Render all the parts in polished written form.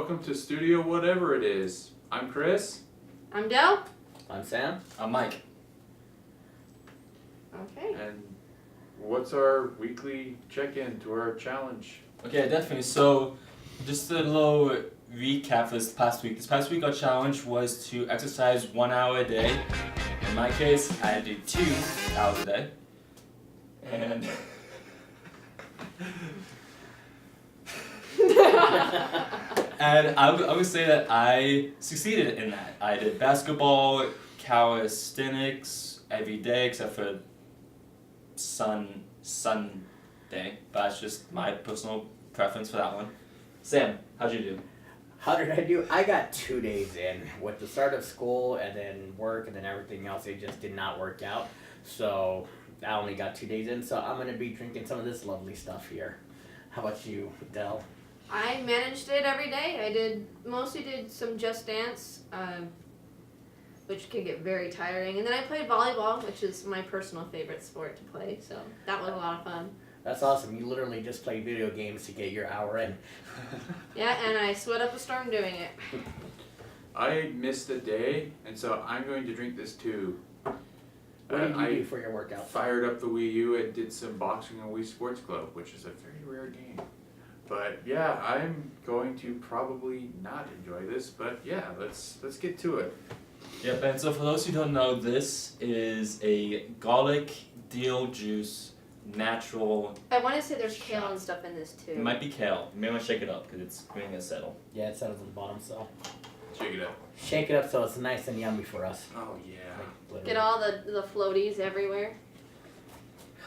welcome to Studio Whatever It Is. I'm Chris. I'm Del. I'm Sam. I'm Mike. Okay. And what's our weekly check-in to our challenge? Okay, definitely. So, just a little recap for this past week. This past week, our challenge was to exercise 1 hour a day. In my case, I had to do 2 hours a day. And and I would say that I succeeded in that. I did basketball, calisthenics every day except for Sunday, but that's just my personal preference for that one. Sam, how'd you do? How did I do? I got 2 days in. With the start of school and then work and then everything else, it just did not work out. So I only got 2 days in, so I'm going to be drinking some of this lovely stuff here. How about you, Del? I managed it every day. I mostly did some Just Dance, which can get very tiring. And then I played volleyball, which is my personal favorite sport to play. So that was a lot of fun. That's awesome. You literally just play video games to get your hour in. Yeah, and I sweat up a storm doing it. I missed a day, and so I'm going to drink this too. What did you I do for your workout? fired up the Wii U and did some boxing on Wii Sports Club, which is a very rare game. But yeah, I'm going to probably not enjoy this, but yeah, let's get to it. Yep, and so for those who don't know, this is a garlic deal juice natural. I want to say there's kale and stuff in this too. It might be kale. You may want to shake it up because it's going to settle. Yeah, it settles on the bottom, so. Shake it up. Shake it up so it's nice and yummy for us. Oh yeah. Like, Get all the floaties everywhere.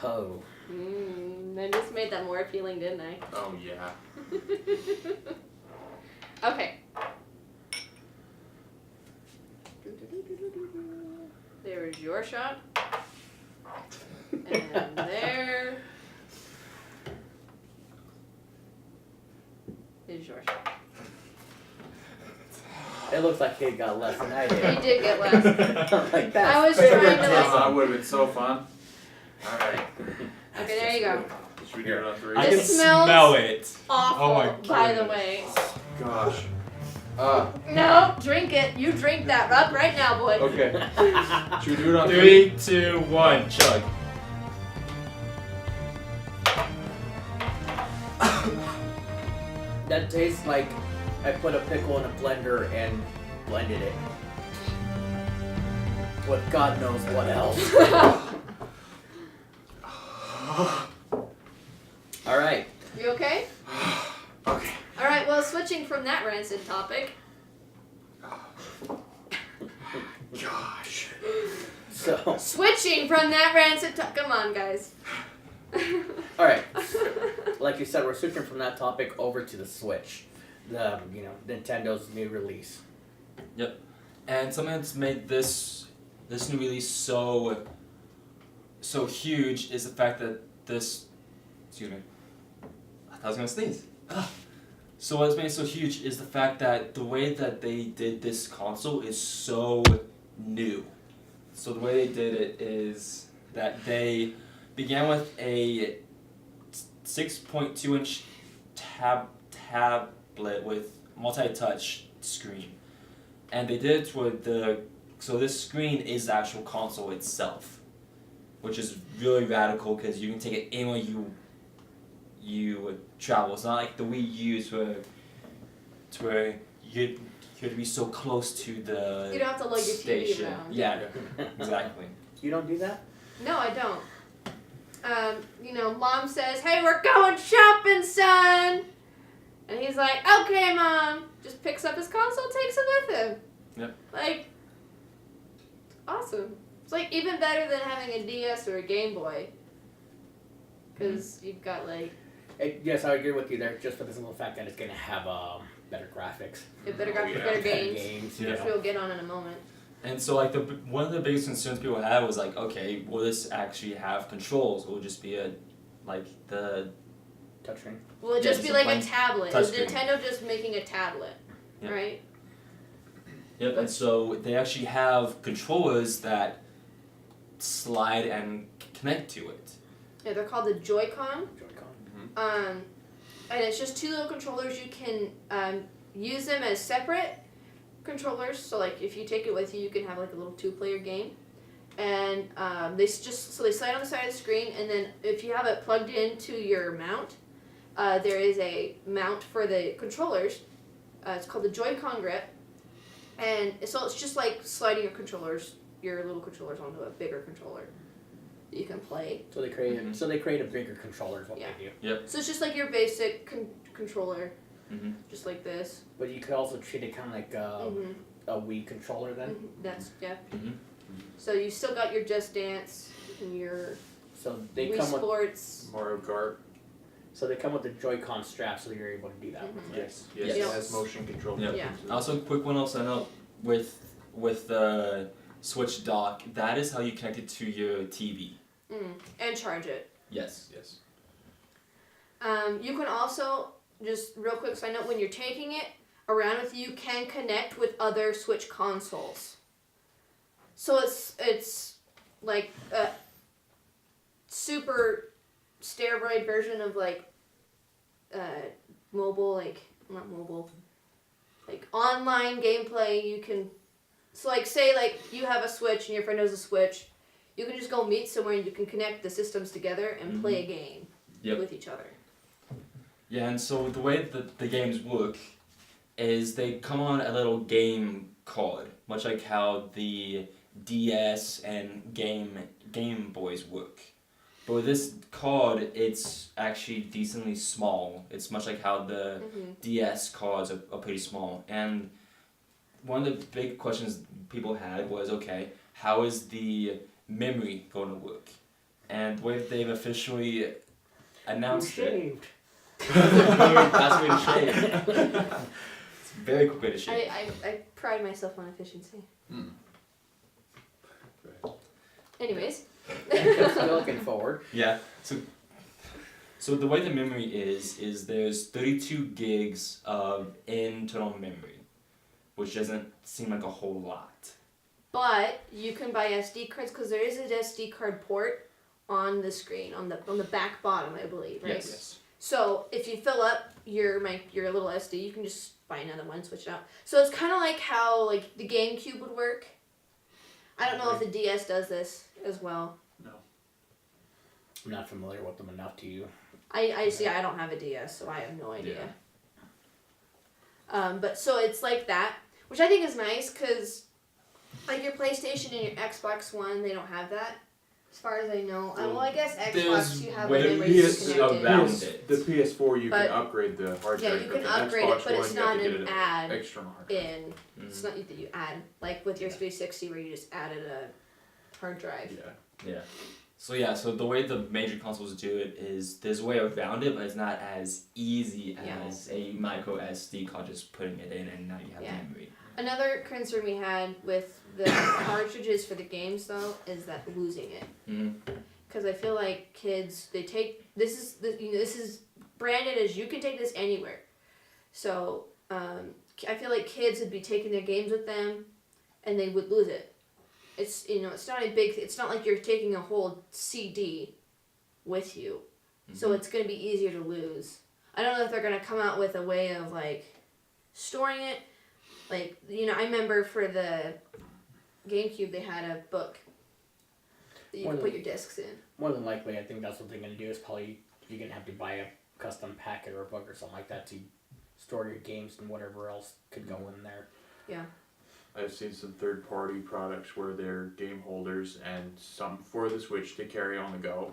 Oh. I just made that more appealing, didn't I? Oh yeah. Okay. There's your shot. And there is your shot. It looks like he got less than I He did. did get less. Like that. I was trying to That would have been so fun. Alright. Okay, there you go. Should we do it on 3? I It can smells smell it. Awful, Oh my by the goodness. way. Gosh. No, drink it. You drink that up right now, boy. Okay. Should we do it on 3? 3, 2, 1, chug. That tastes like I put a pickle in a blender and blended it. With God knows what else. Alright. You okay? Okay. Alright, well, switching from that rancid topic. Gosh. So, Switching from that rancid topic. Come on, guys. alright. Like you said, we're switching from that topic over to the Switch. The, Nintendo's new release. And something that's made this new release so huge is the fact that excuse me. I thought I was gonna sneeze. So what's made it so huge is the fact that the way that they did this console is so new. So the way they did it is that they began with a 6.2-inch tablet with multi-touch screen. And they did it with so this screen is the actual console itself, which is really radical because you can take it anywhere you travel. It's not like the Wii U where you have to be so close to the You don't have to lug your TV station. around. Yeah, exactly. You don't do that? No, I don't. Mom says, "Hey, we're going shopping, son." And he's like, "Okay, Mom." Just picks up his console, takes it with him. Yep. Like, awesome. It's like even better than having a DS or a Game Boy. Because you've got like Yes, I agree with you there, just for the simple fact that it's going to have better graphics. better graphics, yeah. better Better games, Yeah. which we'll get on in a moment. And so like one of the biggest concerns people had was like, okay, will this actually have controls? Or will it just be the Touchscreen. Will it Yeah, just just be a like a plain tablet? Is touchscreen. Nintendo just making a tablet? Yep. Right? Yep, and so they actually have controllers that slide and connect to it. Yeah, they're called the Joy-Con. Joy-Con. And it's just 2 little controllers you can use them as separate controllers. So like if you take it with you, you can have like a little 2-player game. And they slide on the side of the screen, and then if you have it plugged into your mount, there is a mount for the controllers. It's called the Joy-Con grip, and so it's just like sliding your little controllers onto a bigger controller that you can play. So they create a bigger controller is what Yeah. they do. So it's just like your basic controller, Mhm. just like this. But you could also treat it kind of like Mhm. a Wii controller then. That's yeah. Mhm. So you still got your Just Dance and your So they Wii come with Sports. Mario Kart. the Joy-Con strap, so you're able to do that. Mhm. with it. Yes. Yes. Yeah. It has motion control. Yeah. Yeah. Also, a quick one I'll sign up with the Switch dock. That is how you connect it to your TV. And charge it. Yes. Yes. You can also, just real quick side note, when you're taking it around with you, can connect with other Switch consoles. So it's like a super steroid version of like mobile, like not mobile, like online gameplay. You can, so like say like you have a Switch and your friend has a Switch, you can just go meet somewhere and you can connect the systems together and play a game with each other. Yeah, and so the way that the games work is they come on a little game card, much like how the DS and Game Boys work. But with this card, it's actually decently small. It's much like how the DS cards are pretty small. And one of the big questions people had was, okay, how is the memory going to work? And the way that they've officially announced it. That's been shaved. It's a very quick way to shave. I pride myself on efficiency. Anyways. Still looking forward. Yeah. So the way the memory is there's 32 gigs of internal memory, which doesn't seem like a whole lot. But you can buy SD cards because there is an SD card port on the screen on the back bottom, I believe, right? Yes. So if you fill up your little SD, you can just buy another one, switch it out. So it's kind of like how like the GameCube would work. I don't know if the DS does this as well. No. I'm not familiar with them enough to. I see. I don't have a DS, so I have no idea. But so it's like that, which I think is nice because, like your PlayStation and your Xbox One, they don't have that, as far as I know. Well, I guess Xbox There's you have a ways memory disconnected. around PS, it. the PS4 you But- can upgrade the hard Yeah, drive. you but can the upgrade Xbox it, but it's One, you have not to an get an add external hard drive. in. It's not that you add like with your 360 where you just added a hard drive. Yeah. So the way the major consoles do it is there's a way around it, but it's not as easy as a micro SD card just putting it in and now you have Yeah. memory. Another concern we had with the cartridges for the games though is that losing it. Because I feel like kids, they take this is branded as you can take this anywhere. So I feel like kids would be taking their games with them, and they would lose it. It's it's not a big. It's not like you're taking a whole CD with you, so it's gonna be easier to lose. I don't know if they're gonna come out with a way of like storing it. Like I remember for the GameCube they had a book that you could put your discs in. More than likely, I think that's what they're going to do is probably you're going to have to buy a custom packet or a book or something like that to store your games and whatever else could go in there. Yeah. I've seen some third-party products where they're game holders and some for the Switch to carry on the go,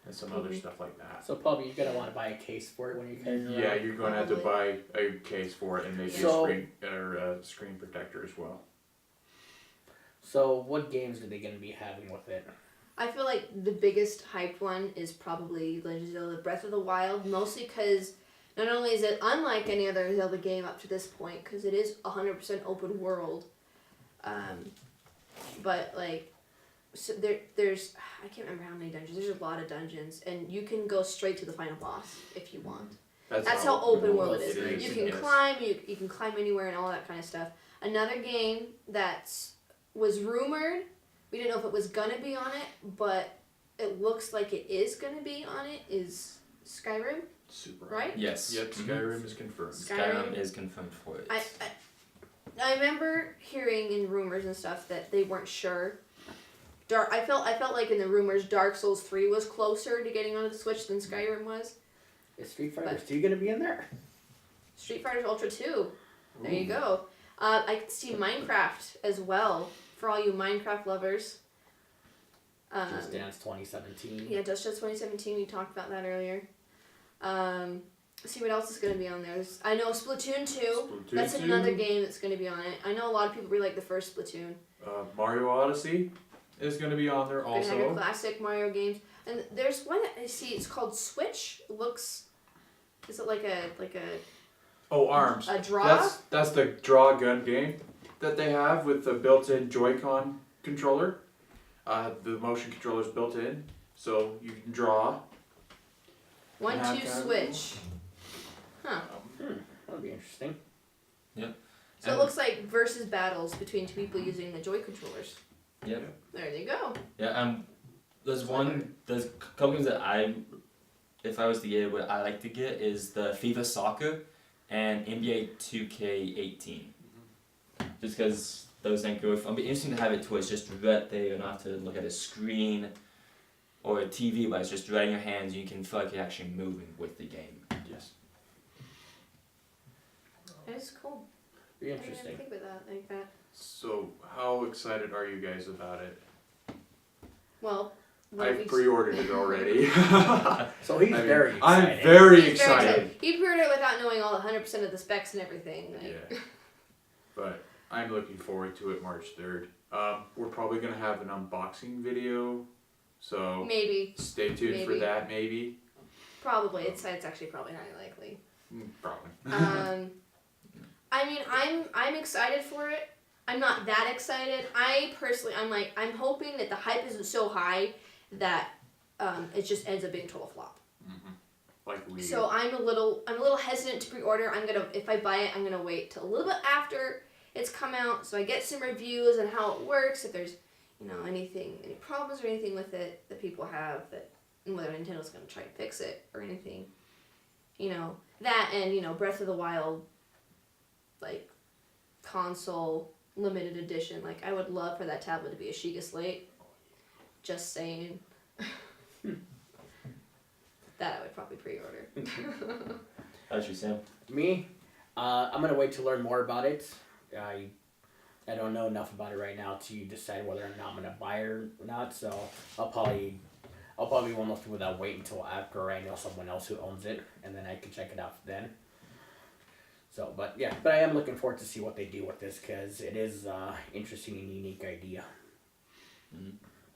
and some other stuff like that. So probably you're going to want to buy a case for it when you're carrying it around. Yeah, you're going to have to buy a case for it and maybe So- a screen protector as well. So what games are they going to be having with it? I feel like the biggest hyped one is probably Legend of Zelda Breath of the Wild, mostly because not only is it unlike any other Zelda game up to this point, because it is 100% open world, but like, so there's, I can't remember how many dungeons, there's a lot of dungeons, and you can go straight to the final boss if you want. That's how open world it is. You can yes. climb, you can climb anywhere and all that kind of stuff. Another game that was rumored, we didn't know if it was gonna be on it, but it looks like it is gonna be on it, is Skyrim. Super. right? Yes. Yep, Skyrim is confirmed. Skyrim is confirmed for it. I remember hearing in rumors and stuff that they weren't sure. I felt like in the rumors Dark Souls 3 was closer to getting onto the Switch than Skyrim was. Is Street Fighter 2 gonna be in there? Street Fighter Ultra 2. There you go. I can see Minecraft as well for all you Minecraft lovers. Just Dance 2017. Yeah, Just Dance 2017. We talked about that earlier. Let's see what else is going to be on there. I know Splatoon 2. That's another game that's going to be on it. I know a lot of people really like the first Splatoon. Mario Odyssey is going to be on there Gonna have your also. classic Mario games. And there's one that I see. It's called Switch. It looks. Is it like a Oh, ARMS. a draw? That's the draw gun game that they have with the built-in Joy-Con controller. The motion controller's built in, so you can draw. 1, Yeah, 2, okay. Switch. Huh. That'll be interesting. So it looks like versus battles between two people using the Joy controllers. Yep. There you go. Yeah, there's a couple games that if I was to get, what I like to get is the FIFA Soccer and NBA 2K18. Just because those things go, it'll be interesting to have it to where it's just right there, you don't have to look at a screen or a TV, but it's just right in your hands, you can feel like you're actually moving with the game. Yes. That is cool. Be I didn't interesting. think of that like that. So, how excited are you guys about it? Well, what I've we- pre-ordered it already. So he's I mean, very excited. I'm very He's very excited. He pre-ordered it without knowing all 100% of the specs and everything. Like, Yeah. But I'm looking forward to it March 3rd. We're probably going to have an unboxing video, so Maybe, stay tuned for Maybe. that maybe. probably. It's actually probably not likely. Probably. I mean, I'm excited for it. I'm not that excited. I'm hoping that the hype isn't so high that it just ends up being a total flop. Like we. So I'm a little hesitant to pre-order. If I buy it, I'm gonna wait till a little bit after it's come out, so I get some reviews on how it works. If there's, any problems or anything with it that people have, and whether Nintendo's gonna try to fix it or anything. That and Breath of the Wild, like console limited edition. Like I would love for that tablet to be a Sheikah Slate. Just saying. That I would probably pre-order. How's you, Sam? Me, I'm gonna wait to learn more about it. I don't know enough about it right now to decide whether or not I'm gonna buy it or not. So I'll probably be one of those people that wait until after I know someone else who owns it, and then I can check it out then. So, but I am looking forward to see what they do with this because it is interesting and unique idea.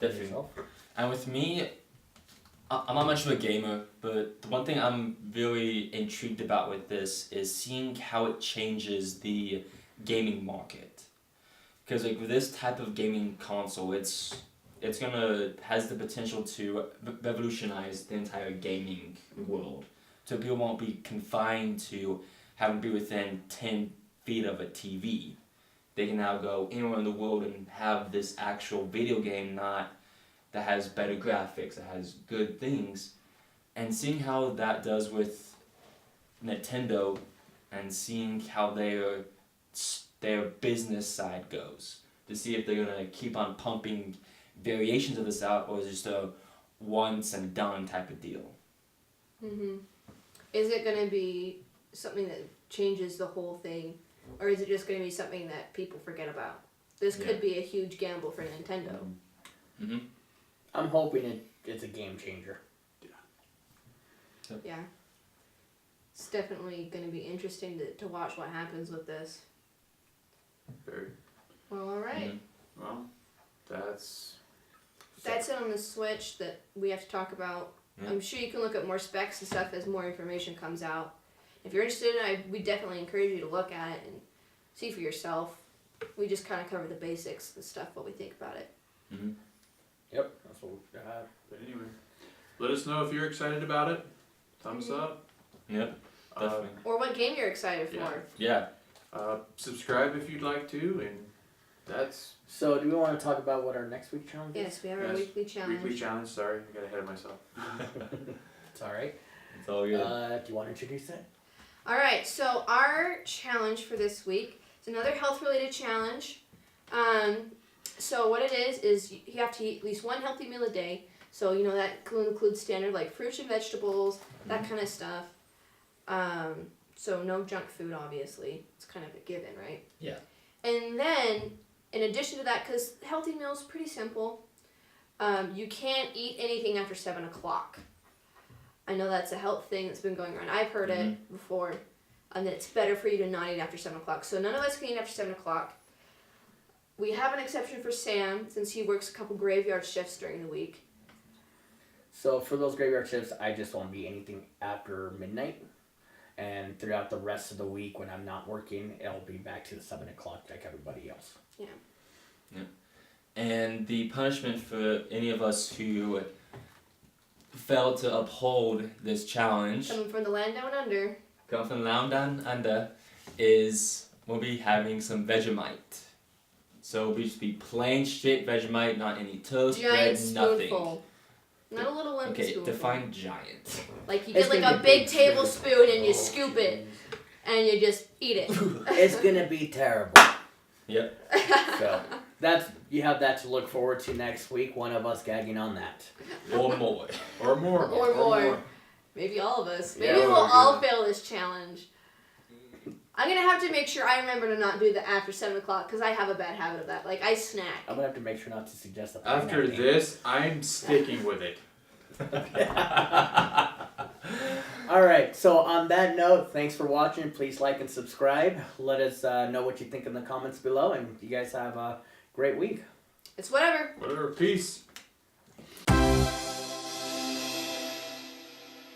Definitely. Yourself? And with me, I'm not much of a gamer, but the one thing I'm really intrigued about with this is seeing how it changes the gaming market. Because like with this type of gaming console, it's has the potential to revolutionize the entire gaming world. So people won't be confined to having to be within 10 feet of a TV. They can now go anywhere in the world and have this actual video game that has better graphics, that has good things. And seeing how that does with Nintendo and seeing how their business side goes. To see if they're going to keep on pumping variations of this out or is it just a once and done type of deal. Mm-hmm. Is it going to be something that changes the whole thing, or is it just going to be something that people forget about? This could be a huge gamble for Nintendo. Mm-hmm. I'm hoping it's a game changer. Yeah. It's definitely going to be interesting to watch what happens with this. Very. Well, all right. Mm-hmm. Well, that's That's it on the Switch that we have to talk about. Yeah. I'm sure you can look at more specs and stuff as more information comes out. If you're interested in it, we definitely encourage you to look at it and see for yourself. We just kind of cover the basics, the stuff, what we think about it. Mm-hmm. Yep, that's what. But anyway, let us know if you're excited about it. Thumbs up. Yep, definitely. Or what game you're excited for. Yeah. Yeah. Subscribe if you'd like to, and that's So, do we want to talk about what our next week challenge is? Yes, we have our Yes. weekly challenge. weekly challenge. Sorry, I got ahead of myself. It's all right. It's all good. Do you want to introduce it? All right, so our challenge for this week is another health-related challenge. So what it is you have to eat at least one healthy meal a day. So you know that includes standard like fruits and vegetables, that kind of stuff. So no junk food, obviously. It's kind of a given, right? Yeah. And then, in addition to that, because healthy meals pretty simple, you can't eat anything after 7 o'clock. I know that's a health thing that's been going around. I've heard it before, and that it's better for you to not eat after 7 o'clock. So none of us can eat after 7 o'clock. We have an exception for Sam, since he works a couple graveyard shifts during the week. So for those graveyard shifts, I just won't be anything after midnight. And throughout the rest of the week when I'm not working, it'll be back to the 7 o'clock like everybody else. Yeah. And the punishment for any of us who failed to uphold this challenge, Coming from the land down under. coming from down under, is we'll be having some Vegemite. So we'll just be plain straight Vegemite, not any toast, Giant bread, nothing. spoonful. Not a little lemon Okay, spoonful. define giant. Like you It's get like gonna a be big big tablespoon and you scoop it and you just eat it. It's gonna be terrible. Yep. So you have that to look forward to next week. One of us gagging on that. Or more. Or more. Or more. Maybe all of us. Maybe Yeah, we'll we're all good. fail this challenge. I'm gonna have to make sure I remember to not do the after 7 o'clock because I have a bad habit of that. Like I snack. I'm gonna have to make sure not to suggest that. After this, I'm sticking with it. All right. So on that note, thanks for watching. Please like and subscribe. Let us know what you think in the comments below, and you guys have a great week. It's whatever. Whatever. Peace.